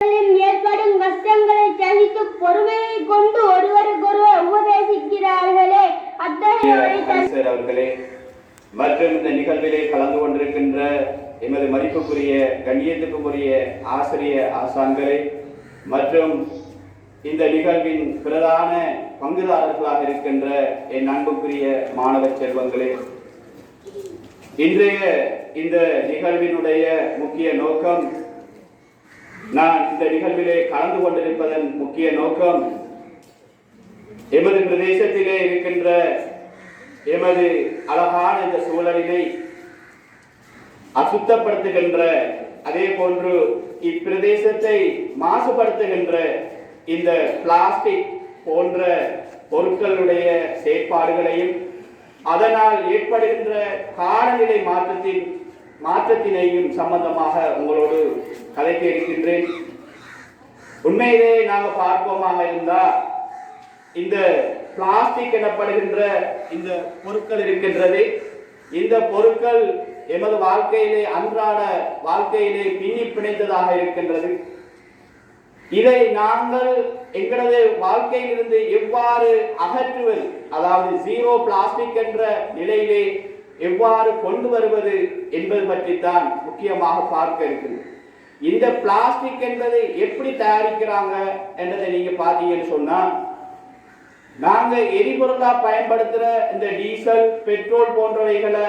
ஏற்படும் கஷ்டங்களை சகித்து பொறுமையை கொண்டு ஒருவருக்கொருவர் உபதேசிக்கிறார்களே அவர்களே மற்றும் இந்த நிகழ்விலே கலந்து கொண்டிருக்கின்ற எமது மதிப்புக்குரிய கண்ணியத்துக்குரிய ஆசிரியர் ஆசான்களே மற்றும் இந்த நிகழ்வின் பிரதான பங்குதாரர்களாக இருக்கின்ற என் அன்புக்குரிய மாணவ செல்வங்களே, இன்றைய இந்த நிகழ்வினுடைய முக்கிய நோக்கம், நான் இந்த நிகழ்விலே கலந்து கொண்டிருப்பதன் முக்கிய நோக்கம், எமது பிரதேசத்திலே இருக்கின்ற எமது அழகான இந்த சூழலினை அசுத்தப்படுத்துகின்ற, அதே போன்று இப்பிரதேசத்தை மாசுபடுத்துகின்ற இந்த பிளாஸ்டிக் போன்ற பொருட்களுடைய செயற்பாடுகளையும் அதனால் ஏற்படுகின்ற காலநிலை மாற்றத்தினையும் சம்பந்தமாக உங்களோடு கதைக்க இருக்கின்றேன். உண்மையிலே நாங்கள் பார்ப்போமாக இருந்தால் இந்த பிளாஸ்டிக் எனப்படுகின்ற இந்த பொருட்கள் இருக்கின்றது. இந்த பொருட்கள் எமது வாழ்க்கையிலே அன்றாட வாழ்க்கையிலே பின்னி பிணைந்ததாக இருக்கின்றது. இதை நாங்கள் எங்களது வாழ்க்கையிலிருந்து எவ்வாறு அகற்றுவது, அதாவது ஜீரோ பிளாஸ்டிக் என்ற நிலையிலே எவ்வாறு கொண்டு வருவது என்பது பற்றித்தான் முக்கியமாக பார்க்க இருக்குது. இந்த பிளாஸ்டிக் என்பதை எப்படி தயாரிக்கிறாங்க என்றதை நீங்க பார்த்தீங்கன்னு சொன்னா, நாங்க எரிபொருளா பயன்படுத்துற இந்த டீசல், பெட்ரோல் போன்றவைகளை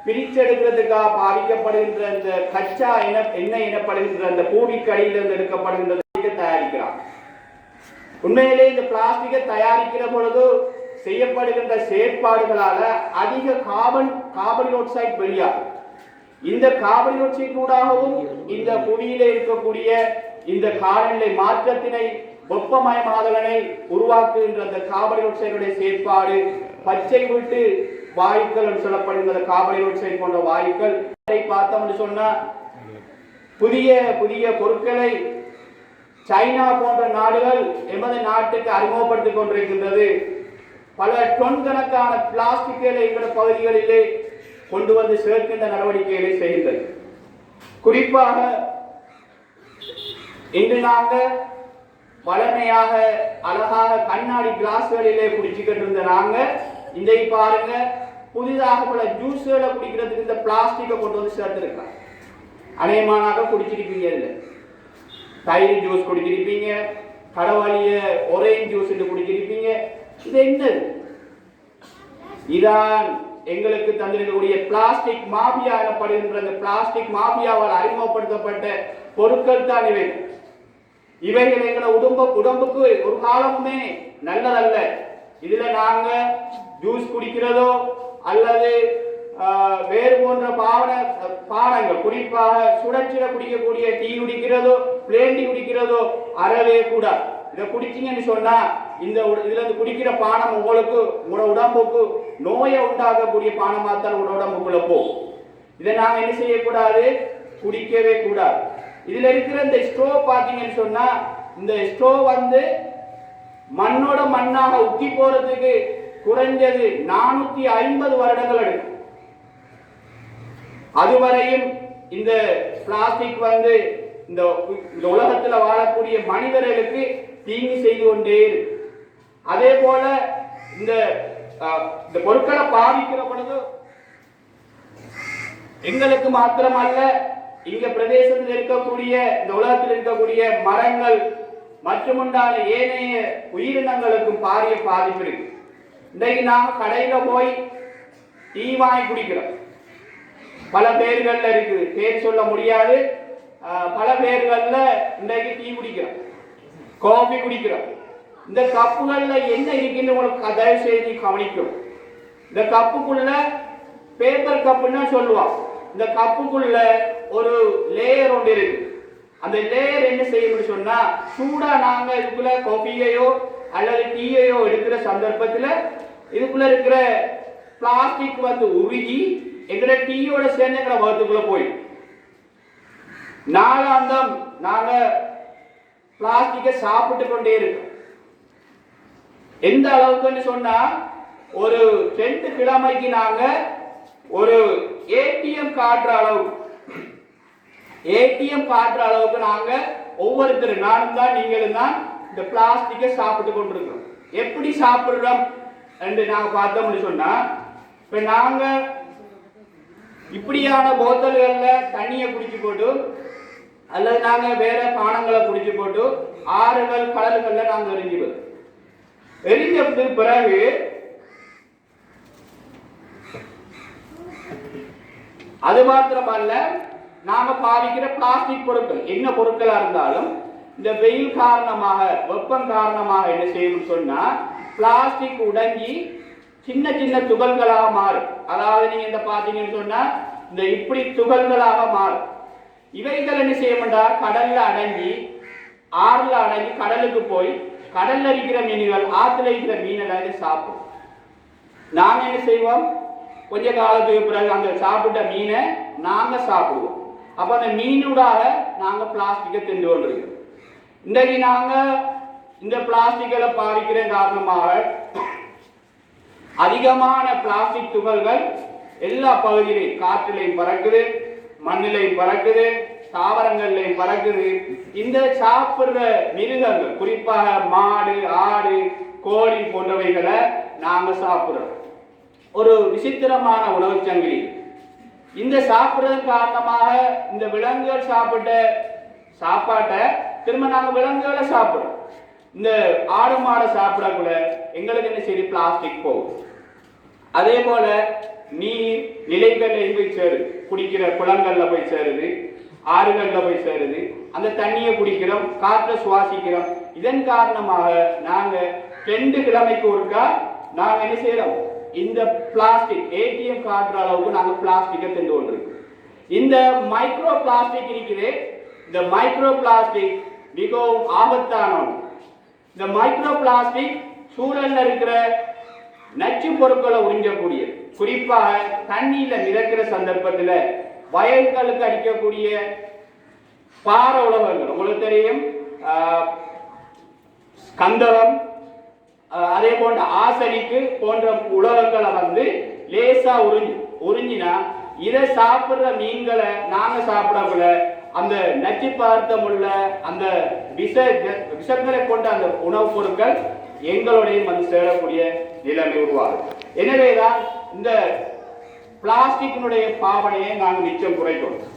பிரிச்செடுக்கிறதுக்காக பாதிக்கப்படுகின்ற இந்த கச்சா எண்ணெய் எனப்படுகின்ற அந்த பூமிக்கடியிலிருந்து எடுக்கப்படுகின்ற தயாரிக்கிறார். உண்மையிலே இந்த பிளாஸ்டிக்கை தயாரிக்கிற பொழுது செய்யப்படுகின்ற செயற்பாடுகளால அதிக கார்பன் டை ஆக்சைடு வெளியாகும். இந்த கார்பன் டை ஆக்சைடு கூடாகவும் இந்த புவியிலே இருக்கக்கூடிய இந்த காலநிலை மாற்றத்தினை, வெப்பமயமாதலை உருவாக்குகின்ற அந்த கார்பன் டை ஆக்சைடுடைய செயற்பாடு பச்சை விட்டு வாயுக்கள் சொல்லப்படுகின்ற கார்பன் டை ஆக்சைடு போன்ற வாயுக்கள் பார்த்தோம்னு சொன்னா, புதிய புதிய பொருட்களை சைனா போன்ற நாடுகள் எமது நாட்டுக்கு அறிமுகப்படுத்திக் கொண்டிருக்கின்றது. பல டன் கணக்கான பிளாஸ்டிக்குகளை எங்கள் பகுதிகளிலே கொண்டு வந்து சேர்க்கின்ற நடவடிக்கைகளை செய்கின்றது. குறிப்பாக இன்று நாங்கள் பழமையாக அழகாக கண்ணாடி கிளாஸ்களிலே குடிச்சுக்கிட்டு இருந்த நாங்கள் இன்றைக்கு பாருங்க, புதிதாக பல ஜூஸ்களை குடிக்கிறதுக்கு இந்த பிளாஸ்டிக்கை கொண்டு வந்து சேர்த்திருக்காங்க. அநேகமாக குடிச்சிருப்பீங்க, இல்லை தயிர் ஜூஸ் குடிச்சிருப்பீங்க, கடவாளிய ஒரேஞ்ச் ஜூஸ் குடிச்சிருப்பீங்க. இது என்னது? இதான் எங்களுக்கு தந்திருக்கக்கூடிய பிளாஸ்டிக் மாபியா எனப்படுகின்ற அந்த பிளாஸ்டிக் மாபியாவால் அறிமுகப்படுத்தப்பட்ட பொருட்கள் தான் இவை. இவைகள் எங்களை உடம்புக்கு ஒரு காலமுமே நல்லதல்ல. இதுல நாங்க ஜூஸ் குடிக்கிறதோ அல்லது வேறு போன்ற பானங்கள், குறிப்பாக சுடச்சிட குடிக்கக்கூடிய டீ குடிக்கிறதோ பிளேண்டி குடிக்கிறதோ அறவே கூடாது. இதை குடிச்சிங்கன்னு சொன்னா இதுல இருந்து குடிக்கிற பானம் உங்களோட உடம்புக்கு நோயை உண்டாகக்கூடிய பானமாத்தான் உங்களோட உடம்புக்குள்ள போகும். இதை நாங்க என்ன செய்யக்கூடாது, குடிக்கவே கூடாது. இதுல இருக்கிற இந்த ஸ்ட்ரோ பார்த்தீங்கன்னு சொன்னா, இந்த ஸ்ட்ரோ வந்து மண்ணோட மண்ணாக உக்கி போறதுக்கு குறைஞ்சது 450 வருடங்கள் எடுக்கும். அதுவரையும் இந்த பிளாஸ்டிக் வந்து இந்த உலகத்தில் வாழக்கூடிய மனிதர்களுக்கு தீங்கு செய்து கொண்டே இருக்கு. அதே போல இந்த பொருட்களை பாதிக்கிற பொழுது எங்களுக்கு மாத்திரமல்ல, இங்க பிரதேசத்தில் இருக்கக்கூடிய இந்த உலகத்தில் இருக்கக்கூடிய மரங்கள் மற்றும் உண்டான ஏனைய உயிரினங்களுக்கும் பாரிய பாதிப்பு இருக்கு. இன்றைக்கு நாம கடையில போய் டீ வாங்கி குடிக்கிறோம். பல பேர்கள்ல இருக்குது, பேர் சொல்ல முடியாது. பல பேர்கள்ல இன்றைக்கு டீ குடிக்கிறோம், காஃபி குடிக்கிறோம். இந்த கப்புகள்ல என்ன இருக்குன்னு உங்களுக்கு தயவு செய்து கவனிக்கும். இந்த கப்புக்குள்ள பேப்பர் கப்புன்னு சொல்லுவான். இந்த கப்புக்குள்ள ஒரு லேயர் ஒன்று இருக்கு. அந்த லேயர் என்ன செய்யணும்னு சொன்னா, சூடா நாங்க இதுக்குள்ள காஃபியையோ அல்லது டீயையோ எடுக்கிற சந்தர்ப்பத்துல இதுக்குள்ள இருக்கிற பிளாஸ்டிக் வந்து உருகி எங்கட டீயோட சேர்ந்து எங்களை வகுத்துக்குள்ள போயிடும். நாளாந்தம் நாங்க பிளாஸ்டிக்கை சாப்பிட்டு கொண்டே இருக்கோம். எந்த அளவுக்குன்னு சொன்னா, ஒரு 2 கிழமைக்கு நாங்க ஒரு ஏடிஎம் காட்டுற அளவுக்கு நாங்க ஒவ்வொருத்தரும் நானும் தான் நீங்களும் தான் இந்த பிளாஸ்டிக்கை சாப்பிட்டு கொண்டிருக்கிறோம். எப்படி சாப்பிடுறோம் என்று நாங்க பார்த்தோம்னு சொன்னா, இப்ப நாங்க இப்படியான போத்தல்கள்ல தண்ணியை குடிச்சு போட்டு அல்லது நாங்க வேற பானங்களை குடிச்சு போட்டு ஆறுகள் கடல்கள்ல நாங்க எரிஞ்சுவோம். எரிஞ்சதுக்கு பிறகு அது மாத்திரமல்ல, நாம பாவிக்கிற பிளாஸ்டிக் பொருட்கள் என்ன பொருட்களா இருந்தாலும் இந்த வெயில் காரணமாக வெப்பம் காரணமாக என்ன செய்யணும்னு சொன்னா பிளாஸ்டிக் உடைஞ்சி சின்ன சின்ன துகள்களாக மாறும். அதாவது நீங்க இந்த பாத்தீங்கன்னு சொன்னா இந்த இப்படி துகள்களாக மாறும். இவைகள் என்ன செய்யணும்டா கடல்ல அடங்கி ஆறுல அடங்கி கடலுக்கு போய் கடல்ல இருக்கிற மீன்கள் ஆத்துல இருக்கிற மீனெல்லாம் சாப்பிடும். நாங்க என்ன செய்வோம், கொஞ்ச காலத்துக்கு பிறகு அந்த சாப்பிட்ட மீனை நாங்க சாப்பிடுவோம். அப்ப அந்த மீனூடாக நாங்க பிளாஸ்டிக்கை தின்று கொண்டிருக்கிறோம். இன்றைக்கு நாங்க இந்த பிளாஸ்டிக்களை பாவிக்கிற காரணமாக அதிகமான பிளாஸ்டிக் துகள்கள் எல்லா பகுதியிலையும் காற்றிலையும் பறக்குது, மண்ணிலையும் பறக்குது, தாவரங்கள்லையும் பறக்குது. இந்த சாப்பிடுற மிருகங்கள் குறிப்பாக மாடு, ஆடு, கோழி போன்றவைகளை நாங்க சாப்பிடுறோம். ஒரு விசித்திரமான உணவு சங்கிலி. இந்த சாப்பிடுறது காரணமாக இந்த விலங்குகள் சாப்பிட்ட சாப்பாட்டை திரும்ப நாங்க விலங்குகளை சாப்பிடுறோம். இந்த ஆடு மாடை சாப்பிடக்கூட எங்களுக்கு என்ன சரி பிளாஸ்டிக் போகும். அதே போல நீர் நிலைகள்ல போய் சேருது, குடிக்கிற குளங்கள்ல போய் சேருது, ஆறுகள்ல போய் சேருது. அந்த தண்ணியை குடிக்கிறோம், காற்றை சுவாசிக்கிறோம். இதன் காரணமாக நாங்க 2 கிழமைக்கு ஒருக்கா நாங்க என்ன செய்யறோம், இந்த பிளாஸ்டிக் ஏடிஎம் காட்டுற அளவுக்கு நாங்க பிளாஸ்டிக்கை தின்று கொண்டிருக்கோம். இந்த மைக்ரோ பிளாஸ்டிக் இருக்குது. இந்த மைக்ரோ பிளாஸ்டிக் மிகவும் ஆபத்தான ஒன்று. இந்த மைக்ரோ பிளாஸ்டிக் சூழல்ல இருக்கிற நச்சு பொருட்களை உறிஞ்சக்கூடிய, குறிப்பாக தண்ணியில மிதக்கிற சந்தர்ப்பத்தில் வயல்களுக்கு அடிக்கக்கூடிய பார உலகங்கள் உங்களுக்கு தெரியும், கந்தகம், அதே போன்ற ஆசனிக்கு போன்ற உலகங்களை வந்து லேசா உறிஞ்சினா இதை சாப்பிடுற மீன்களை நாங்க சாப்பிடக்குள்ள அந்த நச்சு பதார்த்தம் உள்ள அந்த விஷங்களை கொண்ட அந்த உணவுப் பொருட்கள் எங்களுடைய வந்து சேரக்கூடிய நிலைமை உருவாகும். எனவேதான் இந்த பிளாஸ்டிக்கினுடைய பாவனையை நாங்கள் நிச்சயம் குறைக்கணும்.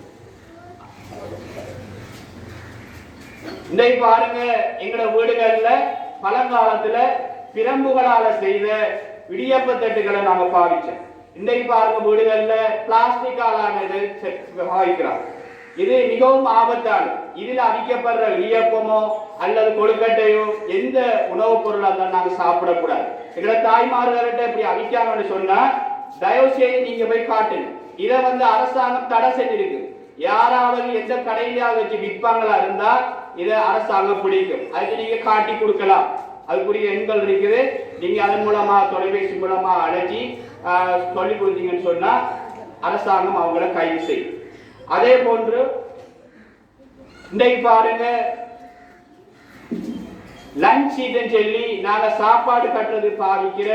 இன்றைக்கு பாருங்க, எங்களோட வீடுகள்ல பழங்காலத்துல பிரம்புகளால செய்த இடியப்ப தட்டுகளை நாங்க பாவிச்சோம். இன்றைக்கு பாருங்க வீடுகள்ல பிளாஸ்டிக்காலானது பாவிக்கிறோம். இது மிகவும் ஆபத்தானது. இதில் அவிக்கப்படுற இடியப்பமோ அல்லது கொழுக்கட்டையோ எந்த உணவுப் பொருளா இருந்தாலும் நாங்க சாப்பிடக்கூடாது. எங்களோட தாய்மார்கள்ட்ட இப்படி அவிக்காங்கன்னு சொன்னா தயவு செய்து நீங்க போய் காட்டுங்க. இதை வந்து அரசாங்கம் தடை செஞ்சிருக்கு. யாராவது எந்த கடையிலாவது வச்சு விற்பாங்களா இருந்தா இதை அரசாங்கம் பிடிக்கும். அதுக்கு நீங்க காட்டி கொடுக்கலாம். அதுக்குரிய எண்கள் இருக்குது. நீங்க அதன் மூலமா தொலைபேசி மூலமா அழைச்சி சொல்லி கொடுத்தீங்கன்னு சொன்னா அரசாங்கம் அவங்கள கைது செய்யும். அதே போன்று இன்றைக்கு பாருங்க, லஞ்ச் சீட்னு சொல்லி நாங்க சாப்பாடு கட்டுறது பாவிக்கிற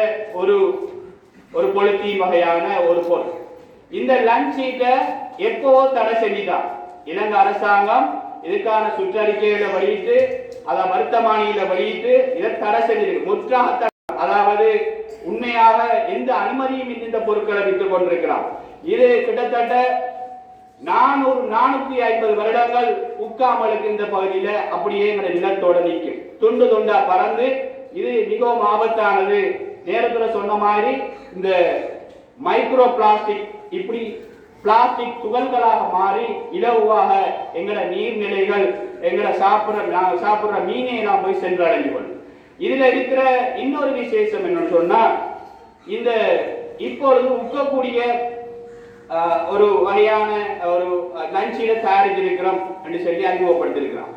ஒரு பொலித்தீன் வகையான ஒரு பொருள். இந்த லஞ்ச் சீட்டை எப்போ தடை செஞ்சுட்டான் இலங்கை அரசாங்கம். இதுக்கான சுற்றறிக்கைகளை வெளியிட்டு அதை வருத்தமானியில வெளியிட்டு இதை தடை செஞ்சிருக்கு. முற்றாக அதாவது உண்மையாக எந்த அனுமதியும் இந்த பொருட்களை விற்றுக் கொண்டிருக்கிறான். இது கிட்டத்தட்ட 450 வருடங்கள் உட்காமலுக்கு இந்த பகுதியில அப்படியே எங்க நிலத்தோட நிற்கும். துண்டு துண்டா பறந்து இது மிகவும் ஆபத்தானது. நேரத்தில் சொன்ன மாதிரி இந்த மைக்ரோ பிளாஸ்டிக் இப்படி பிளாஸ்டிக் துகள்களாக மாறி இலகுவாக எங்கட நீர்நிலைகள் எங்கட சாப்பிடுற மீனை எல்லாம் போய் சென்றடைந்து கொள்ளும். இதுல இருக்கிற இன்னொரு விசேஷம் என்னன்னு சொன்னா, இந்த இப்பொழுது உட்கக்கூடிய ஒரு வகையான ஒரு லஞ்சில தயாரித்திருக்கிறோம் என்று சொல்லி அறிமுகப்படுத்திருக்கிறோம்.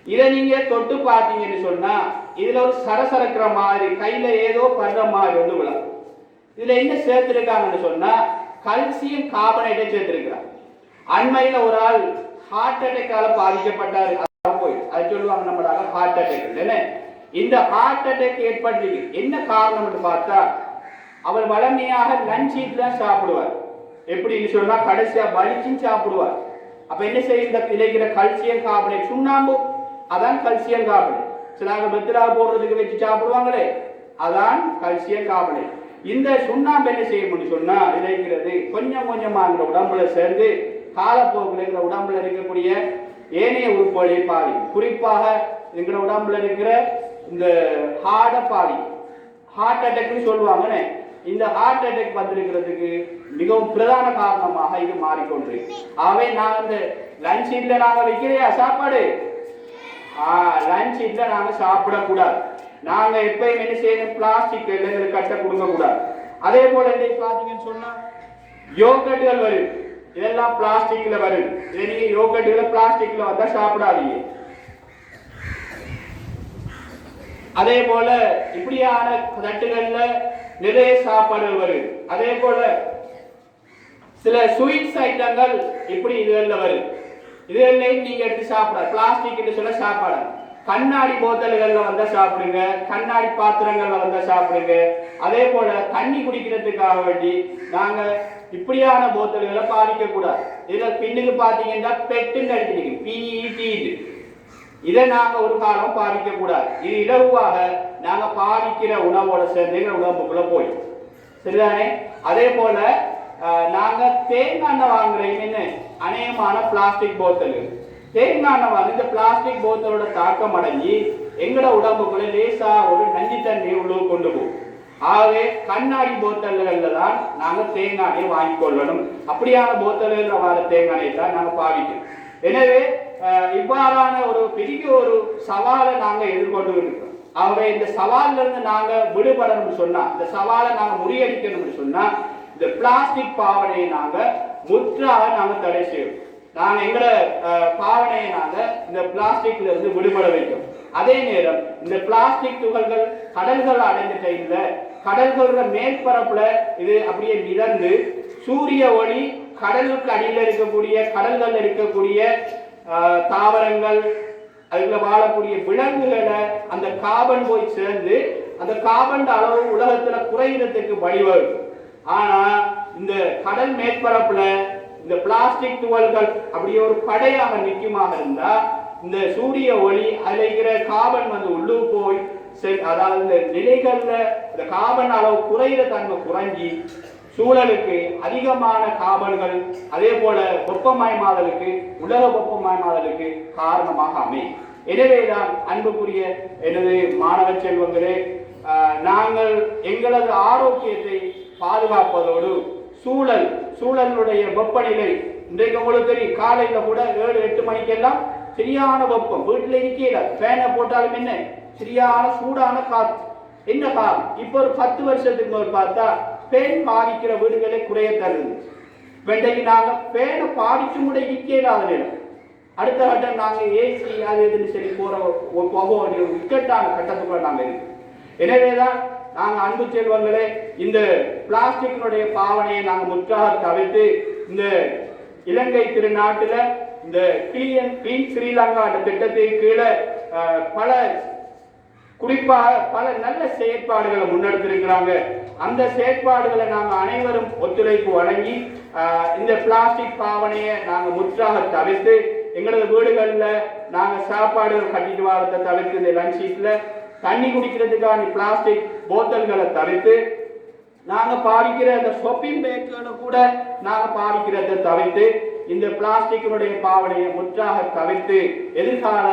இதை நீங்க தொட்டு பார்த்தீங்கன்னு சொன்னா இதுல ஒரு சரசரக்கிற மாதிரி கையில ஏதோ படுற மாதிரி வந்து விழும். இதுல என்ன சேர்த்திருக்காங்கன்னு சொன்னா கல்சியம் கார்பனேட்டை சேர்த்திருக்கிறார். அண்மையில ஒரு ஆள் ஹார்ட் அட்டாக்கால பாதிக்கப்பட்டாரு. அது சொல்லுவாங்க நம்மளால ஹார்ட் அட்டாக். இந்த ஹார்ட் அட்டாக் ஏற்பட்டிருக்கு. என்ன காரணம் பார்த்தா அவர் வளமையாக லஞ்ச் தான் சாப்பிடுவார். எப்படின்னு சொன்னா கடைசியா வலிச்சும் சாப்பிடுவார். அப்ப என்ன செய்ய, இந்த இலைக்கிற கல்சியம் கார்பனேட் சுண்ணாம்பு அதான் கல்சியம் கார்பனேட். சிலாங்க வெத்திலா போடுறதுக்கு வச்சு சாப்பிடுவாங்களே, அதான் கல்சியம் கார்பனேட். இந்த சுண்ணாம்பு என்ன செய்யணும்னு சொன்னா இறைக்கிறது கொஞ்சம் கொஞ்சமா அந்த உடம்புல சேர்ந்து காலப்போக்கில் இந்த உடம்புல இருக்கக்கூடிய ஏனைய உறுப்புகளை பாதிக்கும். குறிப்பாக எங்களோட உடம்புல இருக்கிற இந்த ஹார்ட்டை பாதிக்கும். ஹார்ட் அட்டாக்னு சொல்லுவாங்கன்னு, இந்த ஹார்ட் அட்டாக் வந்திருக்கிறதுக்கு மிகவும் பிரதான காரணமாக இது மாறிக்கொண்டிருக்கு. ஆகவே நாங்கள் இந்த லஞ்ச் ஷீட்ல நாங்கள் வைக்கிறையா சாப்பாடு, லஞ்ச் ஷீட்ல நாங்கள் சாப்பிடக்கூடாது. நாங்க எப்பயும் என்ன செய்யணும், பிளாஸ்டிக் எங்களுக்கு கட்ட கொடுக்க கூடாது. அதே போல பாத்தீங்கன்னு சொன்னா யோகட்டுகள் வரும், இதெல்லாம் பிளாஸ்டிக்ல வரும். இதை நீங்க யோகட்டுகளை பிளாஸ்டிக்ல வந்தா சாப்பிடாதீங்க. அதே போல இப்படியான தட்டுகள்ல நிறைய சாப்பாடுகள் வரும். அதே போல சில ஸ்வீட்ஸ் ஐட்டங்கள் இப்படி இதுகள்ல வரும். இதுகள்லையும் நீங்க எடுத்து சாப்பிட பிளாஸ்டிக் சொல்ல சாப்பாடு. கண்ணாடி போத்தல்கள்ல வந்தா சாப்பிடுங்க, கண்ணாடி பாத்திரங்கள்ல வந்தா சாப்பிடுங்க. அதே போல தண்ணி குடிக்கிறதுக்காக வேண்டி நாங்க இப்படியான போத்தல்களை பாதிக்க கூடாது. இதுல பின்னுக்கு பாத்தீங்கன்னா பெட்டுன்னு அடிச்சிருக்கு, PET. இதை நாங்க ஒரு காலம் பாதிக்க கூடாது. இது இலகுவாக நாங்க பாதிக்கிற உணவோட சேர்ந்து உடம்புக்குள்ள போய் சரிதானே. அதே போல நாங்க தேங்காய் எண்ணெய் வாங்குறீங்க என்ன அநேகமான பிளாஸ்டிக் போத்தல்கள். தேங்காய் எண்ணெய் வாங்கி இந்த பிளாஸ்டிக் போத்தலோட தாக்கம் அடைஞ்சி எங்கட உடம்புக்குள்ள லேசா ஒரு நஞ்சு தண்ணி உள்ள கொண்டு போகும். ஆகவே கண்ணாடி போத்தல்கள்ல தான் நாங்க தேங்காய் எண்ணெய் வாங்கி கொள்ளணும். அப்படியான போத்தல்கள் வர தேங்காய் எண்ணெய் தான் நாங்க பாவிக்கணும். எனவே இவ்வாறான ஒரு பெரிய ஒரு சவாலை நாங்க எதிர்கொண்டு இருக்கிறோம். ஆகவே இந்த சவால்ல இருந்து நாங்க விடுபடணும்னு சொன்னா, இந்த சவாலை நாங்க முறியடிக்கணும்னு சொன்னா, இந்த பிளாஸ்டிக் பாவனையை நாங்க முற்றாக நாங்க தடை செய்யணும். நாங்க எங்கட பாவனையை நாங்க இந்த பிளாஸ்டிக்ல இருந்து விடுபட வைக்கும். அதே நேரம் இந்த பிளாஸ்டிக் துகள்கள் கடல்கள் அடைந்த டைம்ல கடல்களோட மேற்பரப்புல இது அப்படியே மிதந்து சூரிய ஒளி கடலுக்கு அடியில் இருக்கக்கூடிய கடல்கள் இருக்கக்கூடிய தாவரங்கள் அதுல வாழக்கூடிய விலங்குகளை அந்த கார்பன் போய் சேர்ந்து அந்த கார்பன் அளவு உலகத்துல குறைகிறதுக்கு வழிவகுக்கும். ஆனா இந்த கடல் மேற்பரப்புல இந்த பிளாஸ்டிக் துகள்கள் அப்படியே ஒரு படையாக நிற்குமாக இருந்தா இந்த சூரிய ஒளி அதுல இருக்கிற கார்பன் வந்து உள்ளு போய் அதாவது இந்த நிலைகள்ல இந்த கார்பன் அளவு குறைகிற தன்மை குறைஞ்சி சூழலுக்கு அதிகமான கார்பன்கள் அதே போல வெப்பமயமாதலுக்கு உலக வெப்பமயமாதலுக்கு காரணமாக அமையும். எனவேதான் அன்புக்குரிய எனது மாணவ செல்வங்களே, நாங்கள் எங்களது ஆரோக்கியத்தை பாதுகாப்பதோடு சூழலுடைய வெப்பநிலை இன்றைக்கு உங்களுக்கு தெரியும். காலையில கூட 7-8 மணிக்கெல்லாம் சரியான வெப்பம், வீட்டுல இருக்கல ஃபேனை போட்டாலும் என்ன சரியான சூடான காற்று. என்ன காரணம்? இப்ப ஒரு 10 வருஷத்துக்கு முதல் பார்த்தா ஃபேன் பாதிக்கிற வீடுகளை குறைய தருது. வெண்டைக்கு நாங்க ஃபேனை பாதிச்சு கூட இருக்கலாத நேரம் அடுத்த கட்டம் நாங்க ஏசி அது எதுன்னு சரி போற ஒரு இக்கட்டான கட்டத்துக்குள்ள நாங்க இருக்கோம். எனவேதான் நாங்க அன்பு செல்வங்களே இந்த பிளாஸ்டிக்கினுடைய பாவனையை நாங்க முற்றாக தவிர்த்து இந்த இலங்கை திருநாட்டுல இந்த கிளீன் ஸ்ரீலங்கா திட்டத்தின் கீழே குறிப்பாக பல நல்ல செயற்பாடுகளை முன்னெடுத்திருக்கிறாங்க. அந்த செயற்பாடுகளை நாங்கள் அனைவரும் ஒத்துழைப்பு வழங்கி இந்த பிளாஸ்டிக் பாவனையை நாங்கள் முற்றாக தவிர்த்து எங்களது வீடுகளில் நாங்கள் சாப்பாடுகள் கட்டிட்டு வரதை தவிர்த்து இந்த லஞ்ச் ஷீட்ல தண்ணி குடிக்கிறதுக்கான பிளாஸ்டிக் போத்தல்களை தவிர்த்து நாங்கள் பாவிக்கிற அந்த ஷாப்பிங் பேக்குகளை கூட நாங்கள் பாவிக்கிறதை தவிர்த்து இந்த பிளாஸ்டிக்கினுடைய பாவனையை முற்றாக தவிர்த்து எதிர்கால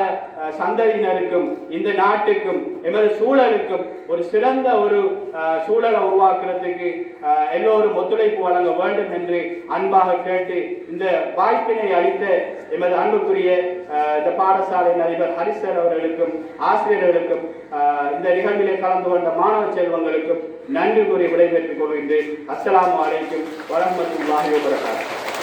சந்ததியினருக்கும் இந்த நாட்டுக்கும் எமது சூழலுக்கும் ஒரு சிறந்த ஒரு சூழலை உருவாக்குறதுக்கு எல்லோரும் ஒத்துழைப்பு வழங்க வேண்டும் என்று அன்பாக கேட்டு இந்த வாய்ப்பினை அளித்த எமது அன்புக்குரிய இந்த பாடசாலையின் அதிபர் ஹரிசர் அவர்களுக்கும் ஆசிரியர்களுக்கும் இந்த நிகழ்விலே கலந்து கொண்ட மாணவ செல்வங்களுக்கும் நன்றி கூறி விடைபெற்றுக் கொள்கின்றேன். அஸ்ஸலாமு அலைக்கும் வரஹ்மத்துல்லாஹி வபரகாத்துஹு.